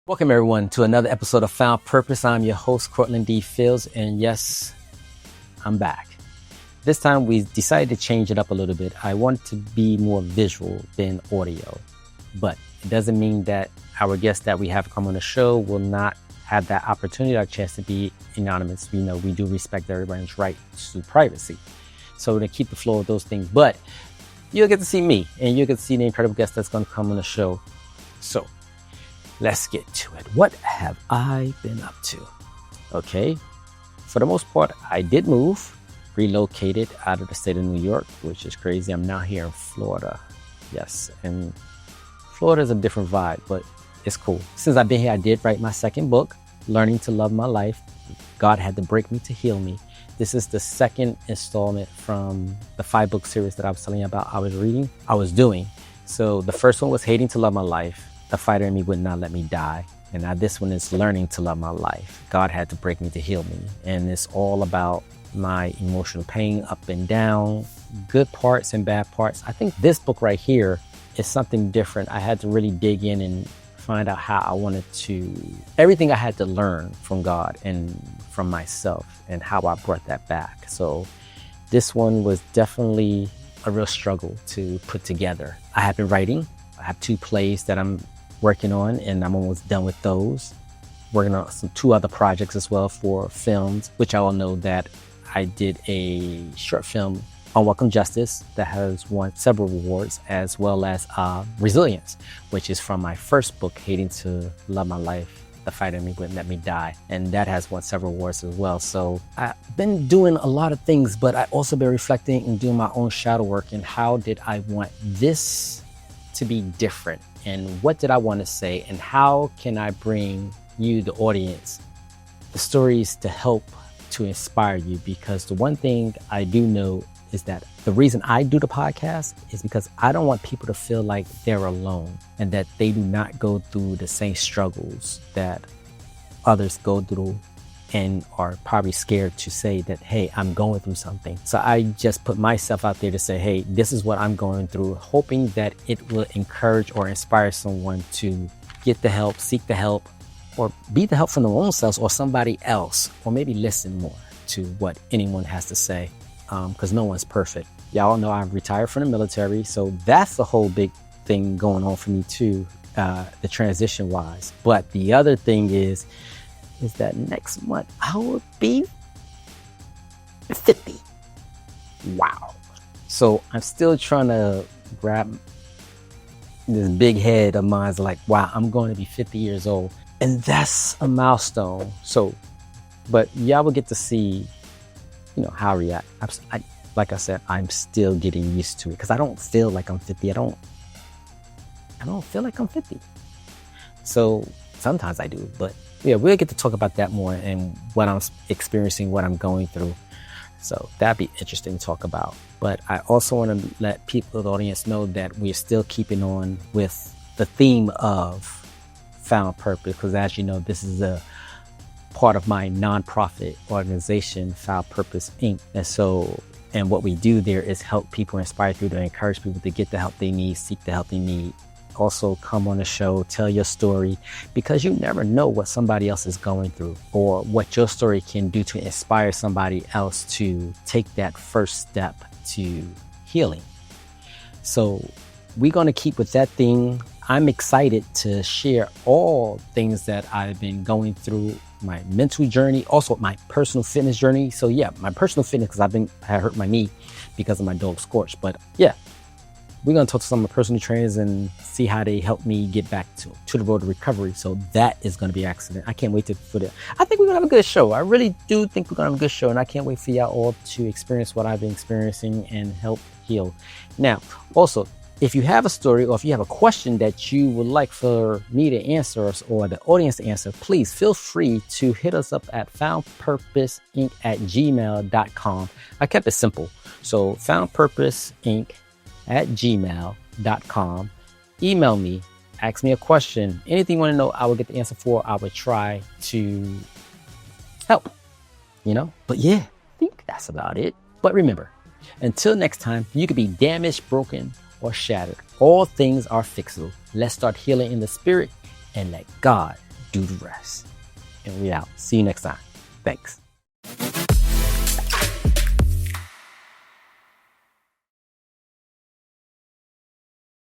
Welcome everyone to another episode of Found Purpose. I'm your host, Cortland D. Fields, and yes, I'm back. This time we decided to change it up a little bit. I want to be more visual than audio, but it doesn't mean that our guests that we have come on the show will not have that opportunity or chance to be anonymous. We know we do respect everybody's right to privacy. So to keep the flow of those things, but you'll get to see me and you'll get to see the incredible guest that's going to come on the show. So let's get to it. What have I been up to? Okay. For the most part, I did move, relocated out of the state of New York, which is crazy. I'm now here in Florida. Yes. And Florida is a different vibe, but it's cool. Since I've been here, I did write my second book, Learning to Love My Life. God had to break me to heal me. This is the second installment from the 5-book series that I was telling you about I was doing. So the first one was Hating to Love My Life. The fighter in me would not let me die. And now this one is Learning to Love My Life. God had to break me to heal me. And it's all about my emotional pain, up and down, good parts and bad parts. I think this book right here is something different. I had to really dig in and find out how I wanted to, everything I had to learn from God and from myself and how I brought that back. So this one was definitely a real struggle to put together. I have been writing. I have 2 plays that I'm working on, and I'm almost done with those. Working on 2 other projects as well for films, which I all know that I did a short film, Unwelcome Justice, that has won several awards, as well as Resilience, which is from my first book, Hating to Love My Life. The fighter in me wouldn't let me die. And that has won several awards as well. So I've been doing a lot of things, but I also been reflecting and doing my own shadow work and how did I want this to be different, and what did I want to say, and how can I bring you, the audience, the stories to help to inspire you? Because the one thing I do know is that the reason I do the podcast is because I don't want people to feel like they're alone and that they do not go through the same struggles that others go through and are probably scared to say that, hey, I'm going through something. So I just put myself out there to say, hey, this is what I'm going through, hoping that it will encourage or inspire someone to get the help, seek the help, or be the help from their own selves or somebody else, or maybe listen more to what anyone has to say, because no one's perfect. Y'all know I've retired from the military, so that's the whole big thing going on for me too, the transition wise. But the other thing is that next month I will be 50. Wow. So I'm still trying to grab this big head of mine. Like, wow, I'm going to be 50 years old. And that's a milestone. So, but y'all will get to see, how I react. Like I said, I'm still getting used to it because I don't feel like I'm 50. I don't feel like I'm 50. So sometimes I do, but yeah, we'll get to talk about that more and what I'm experiencing, what I'm going through. So that'd be interesting to talk about. But I also want to let people, the audience, know that we're still keeping on with the theme of Found Purpose, because as you know, this is a part of my nonprofit organization, Found Purpose Inc. And what we do there is help people, inspire people, to encourage people to get the help they need, seek the help they need. Also come on the show, tell your story, because you never know what somebody else is going through or what your story can do to inspire somebody else to take that first step to healing. So we're going to keep with that thing. I'm excited to share all things that I've been going through, my mental journey, also my personal fitness journey. So yeah, my personal fitness, because I hurt my knee because of my dog Scorch. But yeah, we're going to talk to some of my personal trainers and see how they help me get back to the road to recovery. So that is going to be excellent. I can't wait for that. I think we're going to have a good show. I really do think we're going to have a good show. And I can't wait for y'all all to experience what I've been experiencing and help heal. Now, also, if you have a story or if you have a question that you would like for me to answer or the audience to answer, please feel free to hit us up at foundpurposeinc@gmail.com. I kept it simple. So foundpurposeinc@gmail.com. Email me, ask me a question, anything you want to know, I will get the answer for. I will try to help, But yeah, I think that's about it. But remember, until next time, you could be damaged, broken, or shattered. All things are fixable. Let's start healing in the spirit and let God do the rest. And we out. See you next time. Thanks.